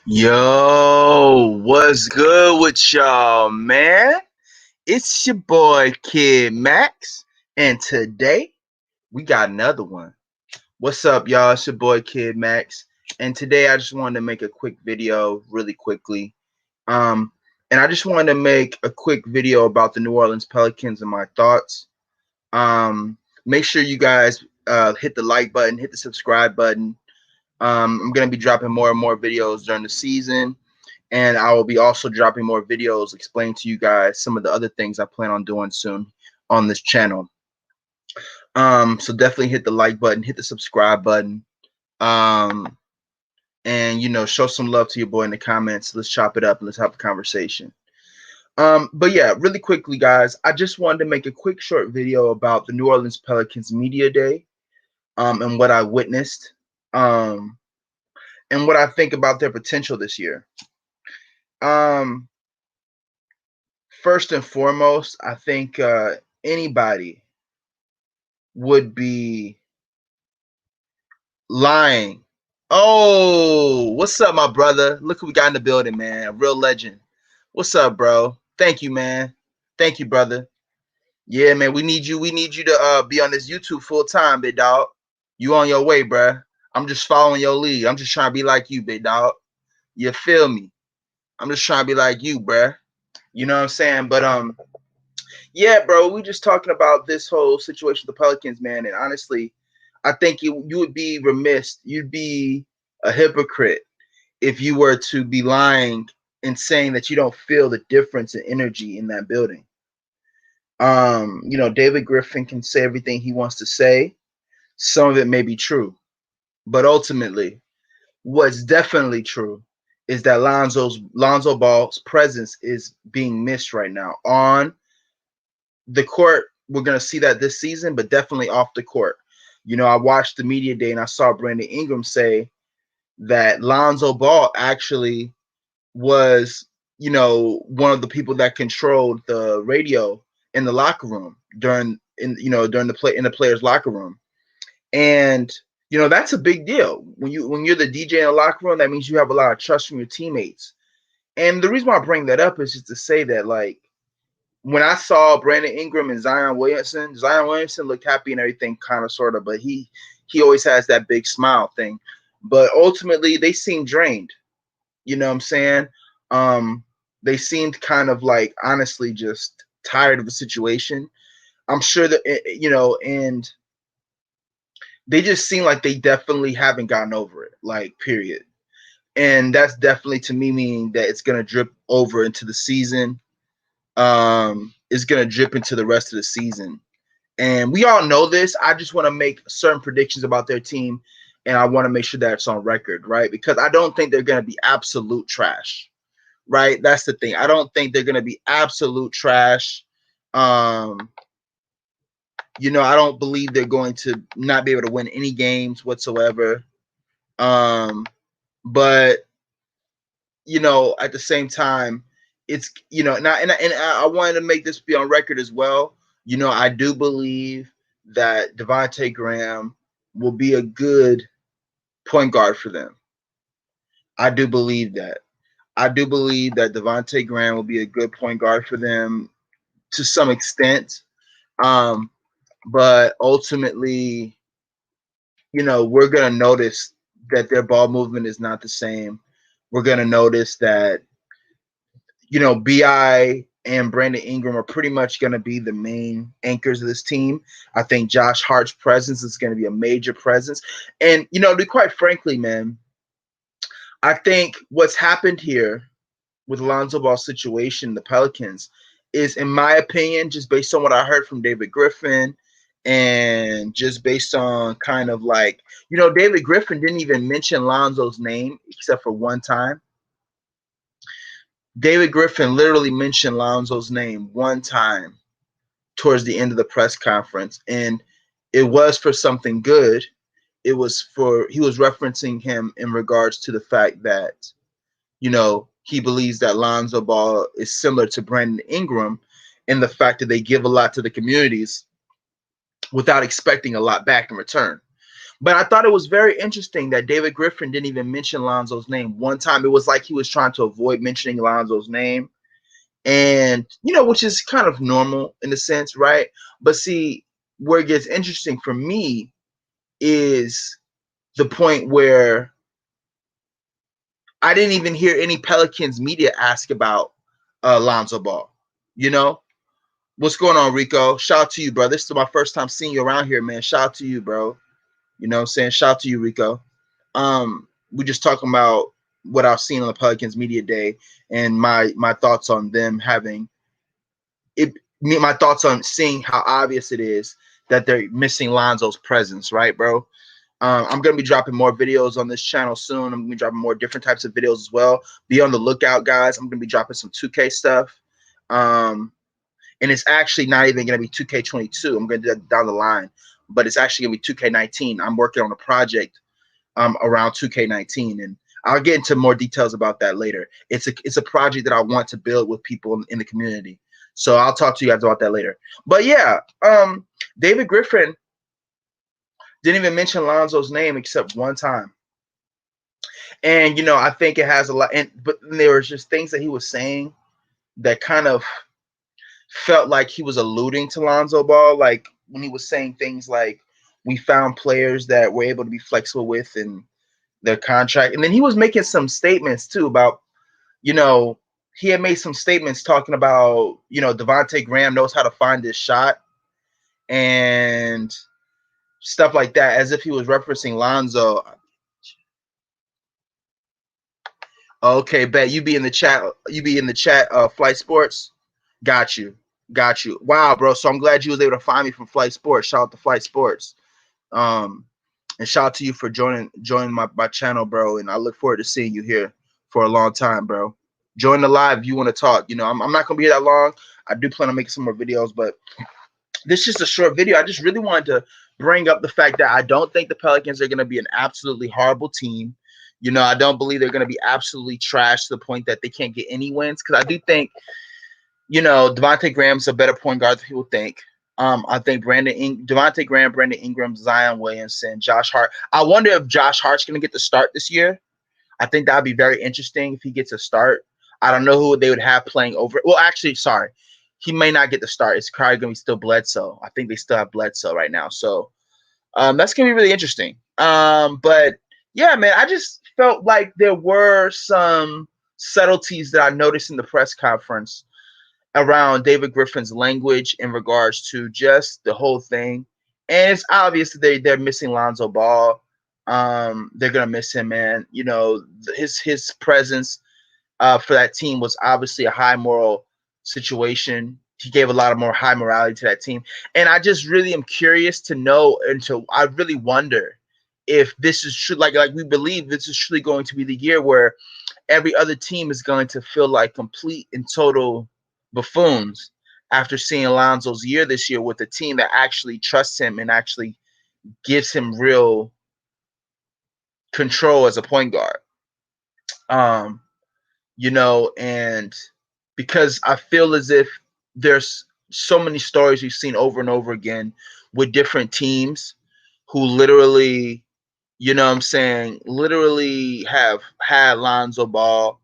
Yo, what's good with y'all, man? It's your boy Kid Max, and today we got another one. What's up, y'all? It's your boy Kid Max, and today I just wanted to make a quick video really quickly. Um, and I just wanted to make a quick video about the New Orleans Pelicans and my thoughts. Make sure you guys hit the like button, hit the subscribe button. I'm gonna be dropping more and more videos during the season. And I will be also dropping more videos explaining to you guys some of the other things I plan on doing soon on this channel. So definitely hit the like button, hit the subscribe button, um, and show some love to your boy in the comments. Let's chop it up and let's have a conversation. But yeah, really quickly, guys, I just wanted to make a quick short video about the New Orleans Pelicans Media Day, and what I witnessed, um, and what I think about their potential this year. Um, First and foremost, I think anybody would be lying. Oh, what's up, my brother? Look who we got in the building, man. A real legend. What's up, bro? Thank you, man. Thank you, brother. Yeah, man. We need you. We need you to be on this YouTube full time, big dog. You on your way, bruh. I'm just following your lead. I'm just trying to be like you, big dog. You feel me? I'm just trying to be like you, bruh. You know what I'm saying? But yeah, bro, we just talking about this whole situation with the Pelicans, man. And honestly, I think you would be remiss, you'd be a hypocrite if you were to be lying and saying that you don't feel the difference in energy in that building. David Griffin can say everything he wants to say. Some of it may be true, but ultimately, what's definitely true is that Lonzo Ball's presence is being missed right now on the court. We're going to see that this season, but definitely off the court. I watched the media day and I saw Brandon Ingram say that Lonzo Ball actually was, one of the people that controlled the radio in the locker room during the play in the players' locker room. And that's a big deal. When you're the DJ in the locker room, that means you have a lot of trust from your teammates. And the reason why I bring that up is just to say that, like, when I saw Brandon Ingram and Zion Williamson looked happy and everything, kind of, sort of, but he always has that big smile thing. But ultimately, they seemed drained. You know what I'm saying? They seemed kind of like, honestly, just tired of the situation. I'm sure that, and they just seem like they definitely haven't gotten over it, like, period. And that's definitely, to me, meaning that it's going to drip over into the season. Is going to drip into the rest of the season. And we all know this. I just want to make certain predictions about their team, and I want to make sure that it's on record, right? Because I don't think they're going to be absolute trash, right? That's the thing. I don't think they're going to be absolute trash. I don't believe they're going to not be able to win any games whatsoever. But at the same time, it's and I wanted to make this be on record as well. I do believe that Devontae Graham will be a good point guard for them. I do believe that. I do believe that Devontae Graham will be a good point guard for them to some extent. But ultimately, we're gonna notice that their ball movement is not the same. We're gonna notice that BI and Brandon Ingram are pretty much going to be the main anchors of this team. I think Josh Hart's presence is going to be a major presence. And, to be quite frankly, man, I think what's happened here with Lonzo Ball's situation, the Pelicans, is, in my opinion, just based on what I heard from David Griffin and just based on kind of like, David Griffin didn't even mention Lonzo's name except for one time. David Griffin literally mentioned Lonzo's name one time towards the end of the press conference, and it was for something good. He was referencing him in regards to the fact that, he believes that Lonzo Ball is similar to Brandon Ingram in the fact that they give a lot to the communities without expecting a lot back in return. But I thought it was very interesting that David Griffin didn't even mention Lonzo's name one time. It was like he was trying to avoid mentioning Lonzo's name, and which is kind of normal in a sense, right? But see, where it gets interesting for me is the point where I didn't even hear any Pelicans media ask about Lonzo Ball. You know, what's going on, Rico? Shout out to you, bro. This is my first time seeing you around here, man. Shout out to you, bro. You know what I'm saying? Shout out to you, Rico. We're just talking about what I've seen on the Pelicans media day and my thoughts on them having it. My thoughts on seeing how obvious it is that they're missing Lonzo's presence, right, bro? I'm going to be dropping more videos on this channel soon. I'm going to be dropping more different types of videos as well. Be on the lookout, guys. I'm going to be dropping some 2K stuff. And it's actually not even going to be 2K22. I'm going to do that down the line. But it's actually going to be 2K19. I'm working on a project around 2K19. And I'll get into more details about that later. It's a project that I want to build with people in the community. So I'll talk to you guys about that later. But yeah, David Griffin didn't even mention Lonzo's name except one time. And I think it has a lot. But there was just things that he was saying that kind of felt like he was alluding to Lonzo Ball, like when he was saying things like, "We found players that we're able to be flexible with in their contract," and then he was making some statements too about, he had made some statements talking about, Devontae Graham knows how to find his shot and stuff like that, as if he was referencing Lonzo. Okay, bet you be in the chat. You be in the chat. Flight Sports, got you, got you. Wow, bro. So I'm glad you was able to find me from Flight Sports. Shout out to Flight Sports. And shout out to you for joining my channel, bro. And I look forward to seeing you here for a long time, bro. Join the live if you want to talk. I'm not gonna be here that long. I do plan on making some more videos, but this is just a short video. I just really wanted to bring up the fact that I don't think the Pelicans are gonna be an absolutely horrible team. I don't believe they're gonna be absolutely trash to the point that they can't get any wins. Because I do think, Devontae Graham's a better point guard than people think. I think Devontae Graham, Brandon Ingram, Zion Williamson, Josh Hart. I wonder if Josh Hart's going to get the start this year. I think that would be very interesting if he gets a start. I don't know who they would have playing over. Well, actually, sorry. He may not get the start. It's probably going to be still Bledsoe. I think they still have Bledsoe right now. So that's going to be really interesting. But, yeah, man, I just felt like there were some subtleties that I noticed in the press conference around David Griffin's language in regards to just the whole thing. And it's obvious that they're missing Lonzo Ball. They're gonna miss him, man. His presence for that team was obviously a high moral situation. He gave a lot of more high morality to that team. And I just really am curious to know, and I really wonder if this is true, like we believe this is truly going to be the year where every other team is going to feel like complete and total buffoons after seeing Alonzo's year this year with a team that actually trusts him and actually gives him real control as a point guard. And because I feel as if there's so many stories we've seen over and over again with different teams who literally, literally have had Lonzo Ball,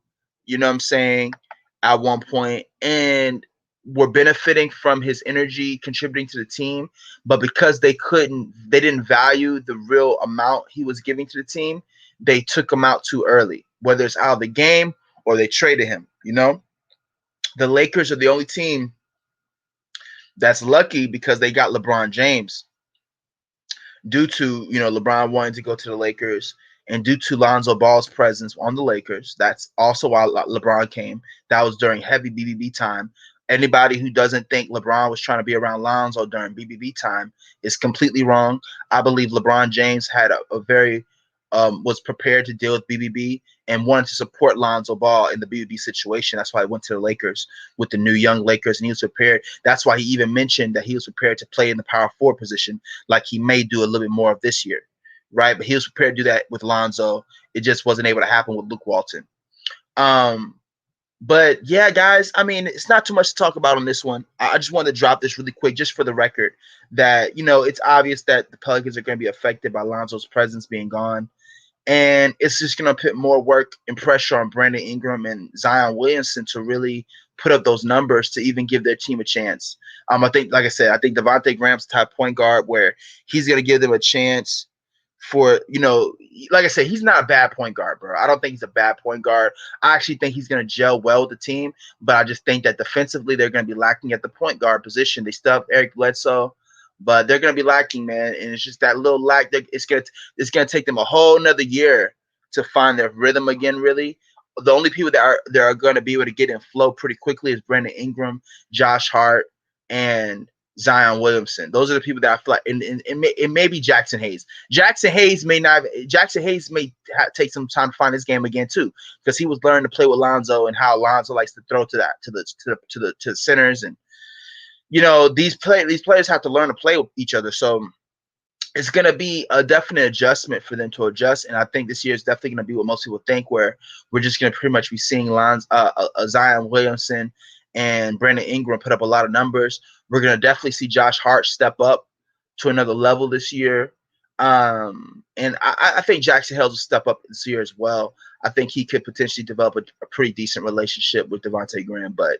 at one point, and were benefiting from his energy contributing to the team. But because they didn't value the real amount he was giving to the team, they took him out too early, whether it's out of the game or they traded him. The Lakers are the only team that's lucky because they got LeBron James due to, LeBron wanting to go to the Lakers and due to Lonzo Ball's presence on the Lakers. That's also why LeBron came. That was during heavy BBB time. Anybody who doesn't think LeBron was trying to be around Lonzo during BBB time is completely wrong. I believe LeBron James had a very was prepared to deal with BBB and wanted to support Lonzo Ball in the BBB situation. That's why he went to the Lakers with the new young Lakers, and he was prepared. That's why he even mentioned that he was prepared to play in the power forward position, like he may do a little bit more of this year, right? But he was prepared to do that with Lonzo. It just wasn't able to happen with Luke Walton. But yeah, guys, I mean, it's not too much to talk about on this one. I just wanted to drop this really quick, just for the record, that it's obvious that the Pelicans are going to be affected by Lonzo's presence being gone, and it's just going to put more work and pressure on Brandon Ingram and Zion Williamson to really put up those numbers to even give their team a chance. I think, like I said, I think Devontae Graham's the type point guard where he's going to give them a chance for, like I said, he's not a bad point guard, bro. I don't think he's a bad point guard. I actually think he's going to gel well with the team, but I just think that defensively they're going to be lacking at the point guard position. They still have Eric Bledsoe, but they're going to be lacking, man. And it's just that little lack that it's gonna take them a whole nother year to find their rhythm again, really. The only people that are going to be able to get in flow pretty quickly is Brandon Ingram, Josh Hart, and Zion Williamson. Those are the people that I feel like, and it may be Jackson Hayes. Jackson Hayes may take some time to find his game again too, because he was learning to play with Lonzo and how Lonzo likes to throw to the centers, and these players have to learn to play with each other. So it's going to be a definite adjustment for them to adjust. And I think this year is definitely going to be what most people think, where we're just going to pretty much be seeing Zion Williamson and Brandon Ingram put up a lot of numbers. We're going to definitely see Josh Hart step up to another level this year. And I think Jackson Hayes will step up this year as well. I think he could potentially develop a pretty decent relationship with Devontae Graham. But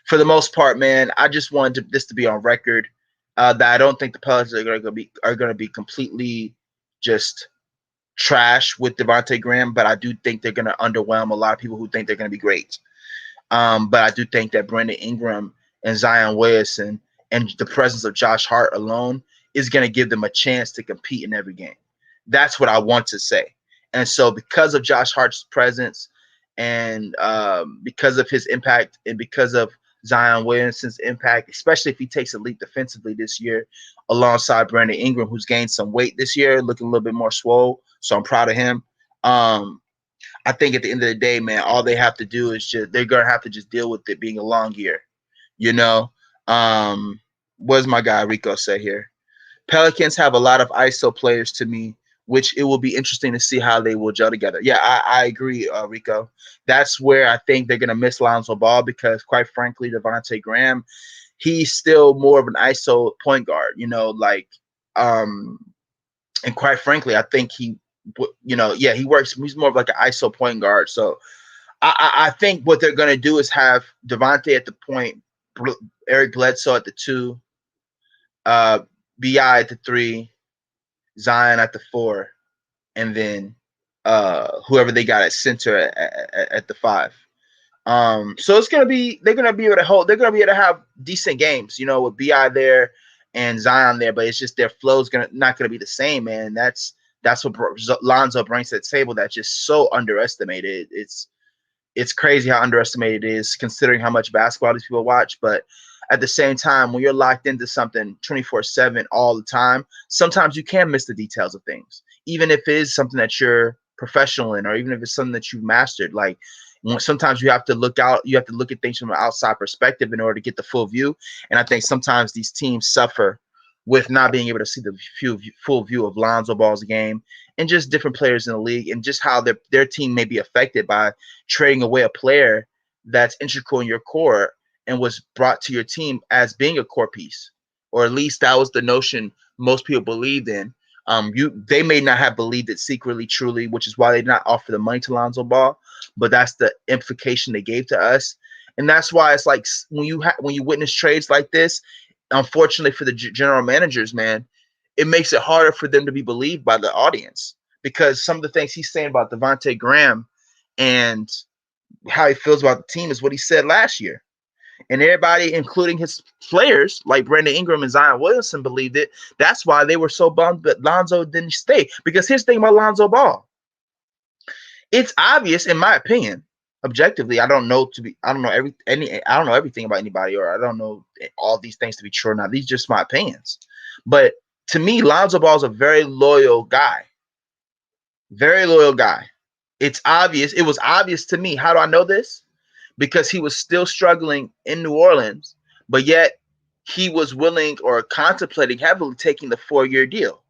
for the most part, man, I just wanted this to be on record. That I don't think the Pelicans are going to be completely just trash with Devontae Graham, but I do think they're going to underwhelm a lot of people who think they're going to be great. But I do think that Brandon Ingram and Zion Williamson and the presence of Josh Hart alone is going to give them a chance to compete in every game. That's what I want to say. And so because of Josh Hart's presence and because of his impact and because of Zion Williamson's impact, especially if he takes a leap defensively this year, alongside Brandon Ingram, who's gained some weight this year, looking a little bit more swole. So I'm proud of him. I think at the end of the day, man, all they have to do is they're gonna have to just deal with it being a long year. You know, what does my guy Rico say here? Pelicans have a lot of ISO players to me, which it will be interesting to see how they will gel together. Yeah, I agree, Rico. That's where I think they're going to miss Lonzo Ball because, quite frankly, Devontae Graham, he's still more of an ISO point guard, and quite frankly, I think he works. He's more of like an ISO point guard. So I think what they're going to do is have Devontae at the point, Eric Bledsoe at the 2, BI at the 3, Zion at the 4, and then whoever they got at center at the 5. So they're gonna be able to have decent games, with BI there and Zion there, but it's just their flow's not gonna be the same, man. That's what Lonzo brings to the table. That's just so underestimated. It's crazy how underestimated it is, considering how much basketball these people watch. But at the same time, when you're locked into something 24/7 all the time, sometimes you can miss the details of things, even if it is something that you're professional in, or even if it's something that you've mastered. Like, sometimes you have to look at things from an outside perspective in order to get the full view. And I think sometimes these teams suffer with not being able to see the full view of Lonzo Ball's game and just different players in the league, and just how their team may be affected by trading away a player that's integral in your core and was brought to your team as being a core piece, or at least that was the notion most people believed in. They may not have believed it secretly, truly, which is why they did not offer the money to Lonzo Ball, but that's the implication they gave to us. And that's why it's like when you witness trades like this, unfortunately for the general managers, man, it makes it harder for them to be believed by the audience, because some of the things he's saying about Devontae Graham and how he feels about the team is what he said last year. And everybody, including his players like Brandon Ingram and Zion Williamson, believed it. That's why they were so bummed that Lonzo didn't stay. Because here's the thing about Lonzo Ball. It's obvious, in my opinion, objectively. I don't know everything about anybody, or I don't know all these things to be true or not. These are just my opinions. But to me, Lonzo Ball is a very loyal guy. Very loyal guy. It's obvious. It was obvious to me. How do I know this? Because he was still struggling in New Orleans, but yet he was willing or contemplating heavily taking the 4-year deal.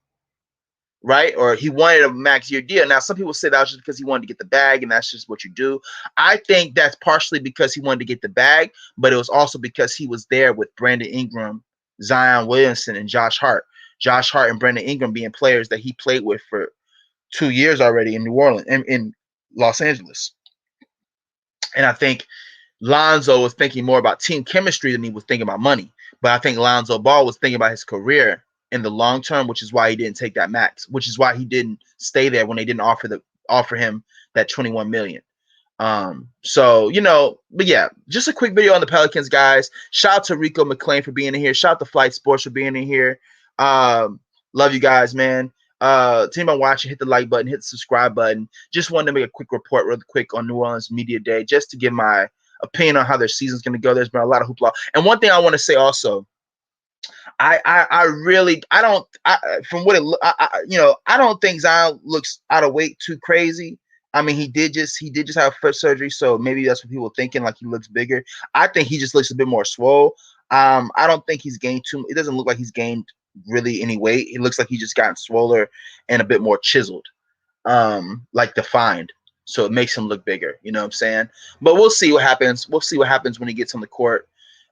right? Or he wanted a max year deal. Now, some people say that was just because he wanted to get the bag, and that's just what you do. I think that's partially because he wanted to get the bag, but it was also because he was there with Brandon Ingram, Zion Williamson, and Josh Hart. Josh Hart and Brandon Ingram being players that he played with for 2 years already in New Orleans, in Los Angeles. And I think Lonzo was thinking more about team chemistry than he was thinking about money. But I think Lonzo Ball was thinking about his career in the long term, which is why he didn't take that max, which is why he didn't stay there when they didn't offer him that 21 million. So, but yeah, just a quick video on the Pelicans, guys. Shout out to Rico McLean for being in here. Shout out to Flight Sports for being in here. Love you guys, man. To anyone watching, hit the like button, hit the subscribe button. Just wanted to make a quick report real quick on New Orleans Media Day, just to give my opinion on how their season's going to go. There's been a lot of hoopla. And one thing I want to say also, I really, I don't, from what it, I don't think Zion looks out of weight too crazy. I mean, he did just have foot surgery, so maybe that's what people are thinking, like he looks bigger. I think he just looks a bit more swole. I don't think he's gained too. It doesn't look like he's gained really any weight. It looks like he just gotten swoller and a bit more chiseled, like defined. So it makes him look bigger. You know what I'm saying? But we'll see what happens. We'll see what happens when he gets on the court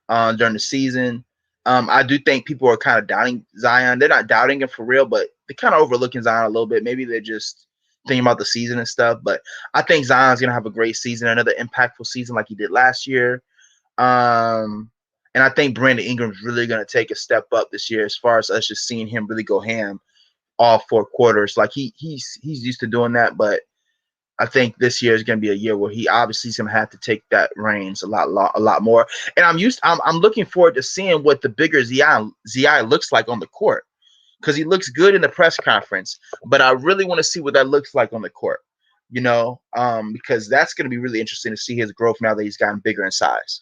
during the season. I do think people are kind of doubting Zion. They're not doubting him for real, but they're kind of overlooking Zion a little bit. Maybe they're just thinking about the season and stuff. But I think Zion's going to have a great season, another impactful season like he did last year. And I think Brandon Ingram's really going to take a step up this year as far as us just seeing him really go ham all 4 quarters. Like he's used to doing that, but I think this year is going to be a year where he obviously is going to have to take that reins a lot more. And I'm looking forward to seeing what the bigger Zi looks like on the court, because he looks good in the press conference, but I really want to see what that looks like on the court, because that's going to be really interesting to see his growth now that he's gotten bigger in size.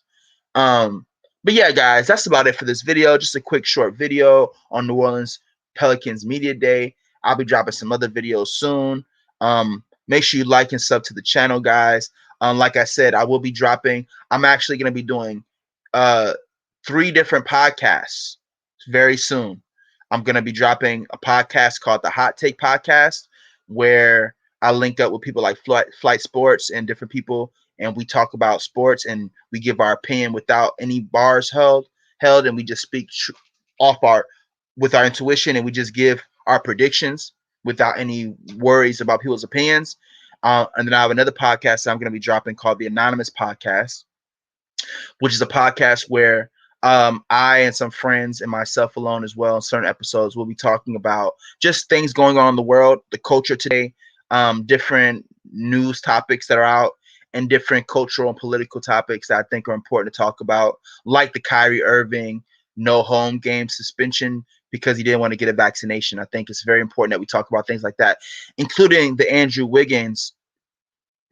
But yeah, guys, that's about it for this video. Just a quick short video on New Orleans Pelicans Media Day. I'll be dropping some other videos soon. Make sure you like and sub to the channel, guys. Like I said, I will be dropping. I'm actually going to be doing 3 different podcasts very soon. I'm going to be dropping a podcast called the Hot Take Podcast, where I link up with people like Flight Sports and different people, and we talk about sports and we give our opinion without any bars held, and we just speak with our intuition, and we just give our predictions without any worries about people's opinions. And then I have another podcast I'm going to be dropping called the Anonymous Podcast, which is a podcast where I and some friends and myself alone as well in certain episodes will be talking about just things going on in the world, the culture today, different news topics that are out, and different cultural and political topics that I think are important to talk about, like the Kyrie Irving no home game suspension because he didn't want to get a vaccination. I think it's very important that we talk about things like that, including the Andrew Wiggins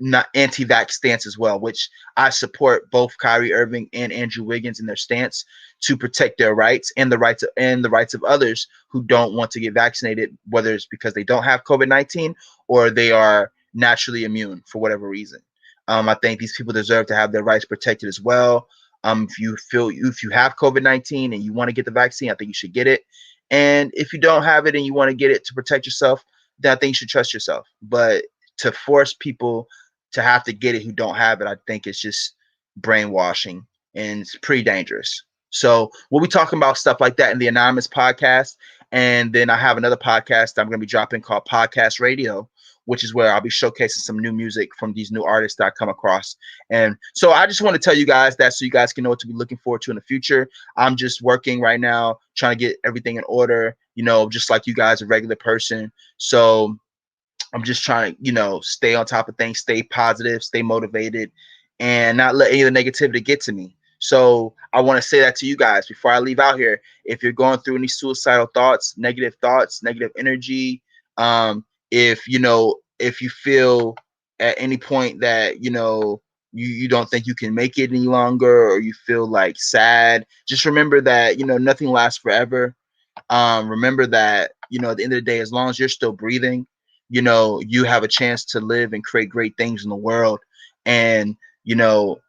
not anti-vax stance as well, which I support both Kyrie Irving and Andrew Wiggins in their stance to protect their rights and the rights of others who don't want to get vaccinated, whether it's because they don't have COVID-19 or they are naturally immune for whatever reason. I think these people deserve to have their rights protected as well. If you have COVID-19 and you want to get the vaccine, I think you should get it. And if you don't have it and you want to get it to protect yourself, then I think you should trust yourself. But to force people to have to get it who don't have it, I think it's just brainwashing and it's pretty dangerous. So we'll be talking about stuff like that in the Anonymous Podcast. And then I have another podcast I'm going to be dropping called Podcast Radio, which is where I'll be showcasing some new music from these new artists that I come across. And so I just want to tell you guys that so you guys can know what to be looking forward to in the future. I'm just working right now, trying to get everything in order, just like you guys, a regular person. So I'm just trying to, stay on top of things, stay positive, stay motivated, and not let any of the negativity get to me. So I want to say that to you guys before I leave out here. If you're going through any suicidal thoughts, negative energy, if you feel at any point that you don't think you can make it any longer, or you feel like sad, just remember that nothing lasts forever. Remember that at the end of the day, as long as you're still breathing, you have a chance to live and create great things in the world. And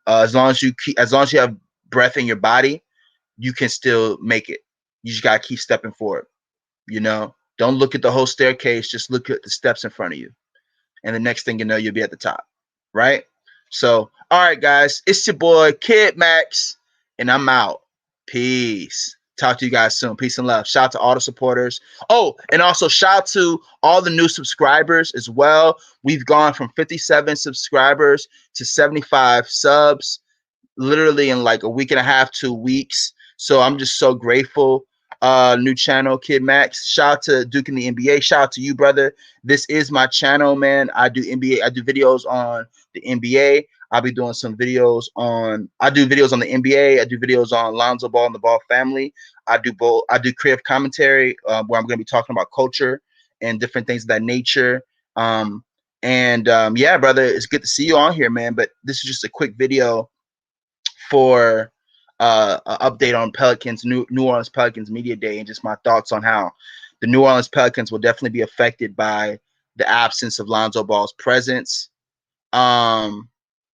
as long as you have breath in your body, you can still make it. You just gotta keep stepping forward. Don't look at the whole staircase. Just look at the steps in front of you. And the next thing you know, you'll be at the top. Right? So, all right, guys. It's your boy, Kid Max, and I'm out. Peace. Talk to you guys soon. Peace and love. Shout out to all the supporters. Oh, and also shout out to all the new subscribers as well. We've gone from 57 subscribers to 75 subs literally in like a week and a half, 2 weeks. So I'm just so grateful. New channel, Kid Max. Shout out to Duke in the NBA. Shout out to you, brother. This is my channel, man. I do NBA. I do videos on the NBA. I'll be doing some videos on. I do videos on the NBA. I do videos on Lonzo Ball and the Ball family. I do both. I do creative commentary where I'm going to be talking about culture and different things of that nature. Yeah, brother, it's good to see you on here, man. But this is just a quick video for an update on Pelicans, New Orleans Pelicans Media Day, and just my thoughts on how the New Orleans Pelicans will definitely be affected by the absence of Lonzo Ball's presence.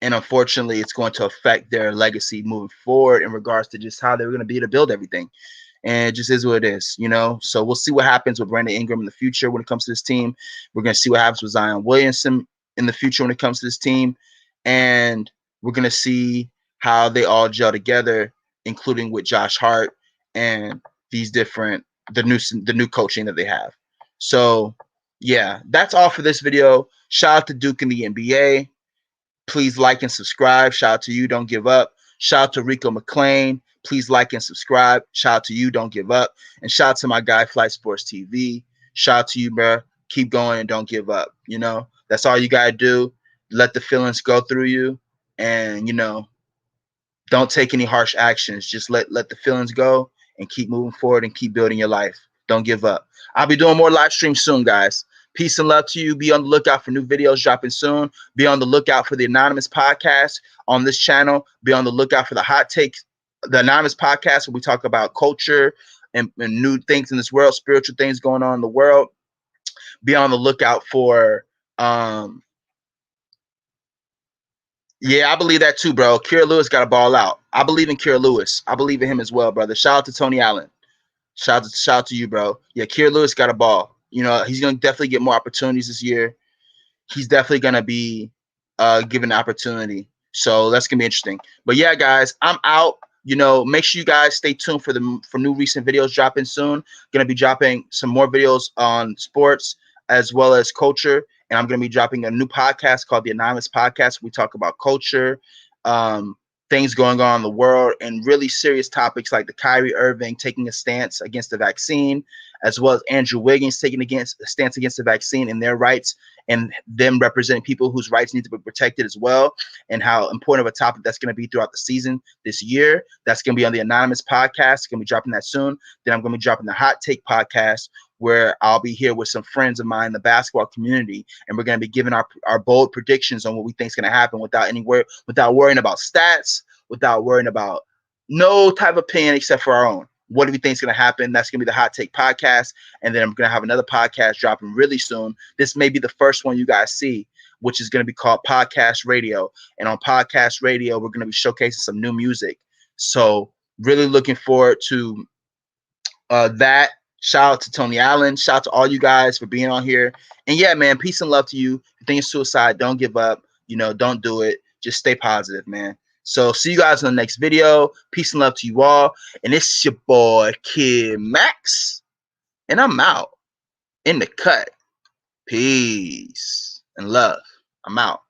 And unfortunately, it's going to affect their legacy moving forward in regards to just how they're going to be able to build everything. And it just is what it is, you know. So we'll see what happens with Brandon Ingram in the future when it comes to this team. We're going to see what happens with Zion Williamson in the future when it comes to this team. And we're going to see how they all gel together, including with Josh Hart and these different the new coaching that they have. So yeah, that's all for this video. Shout out to Duke in the NBA. Please like and subscribe. Shout out to you. Don't give up. Shout out to Rico McLean. Please like and subscribe. Shout out to you. Don't give up. And shout out to my guy, Flight Sports TV. Shout out to you, bro. Keep going and don't give up. You know, that's all you got to do. Let the feelings go through you. And, you know, don't take any harsh actions. Just let the feelings go and keep moving forward and keep building your life. Don't give up. I'll be doing more live streams soon, guys. Peace and love to you. Be on the lookout for new videos dropping soon. Be on the lookout for the Anonymous podcast on this channel. Be on the lookout for the Hot Takes, the Anonymous podcast, where we talk about culture and new things in this world, spiritual things going on in the world. Be on the lookout for yeah, I believe that too, bro. Kira Lewis got to ball out. I believe in Kira Lewis. I believe in him as well, brother. Shout out to Tony Allen. Shout out to you, bro. Yeah, Kira Lewis got a ball. You know, he's going to definitely get more opportunities this year. He's definitely going to be given the opportunity. So that's going to be interesting. But yeah, guys, I'm out. You know, make sure you guys stay tuned for new recent videos dropping soon. Going to be dropping some more videos on sports as well as culture. And I'm going to be dropping a new podcast called the Anonymous Podcast. We talk about culture, things going on in the world, and really serious topics like the Kyrie Irving taking a stance against the vaccine, as well as Andrew Wiggins taking a stance against the vaccine and their rights, and them representing people whose rights need to be protected as well, and how important of a topic that's going to be throughout the season this year. That's going to be on the Anonymous Podcast. Going to be dropping that soon. Then I'm going to be dropping the Hot Take Podcast, where I'll be here with some friends of mine in the basketball community, and we're going to be giving our bold predictions on what we think is going to happen without worrying about stats, without worrying about no type of opinion except for our own. What do we think is going to happen? That's going to be the Hot Take Podcast, and then I'm going to have another podcast dropping really soon. This may be the first one you guys see, which is going to be called Podcast Radio, and on Podcast Radio, we're going to be showcasing some new music. So really looking forward to that. Shout out to Tony Allen. Shout out to all you guys for being on here. And yeah, man, peace and love to you. If you think it's suicide, don't give up. You know, don't do it. Just stay positive, man. So see you guys in the next video. Peace and love to you all. And it's your boy, Kid Max. And I'm out in the cut. Peace and love. I'm out.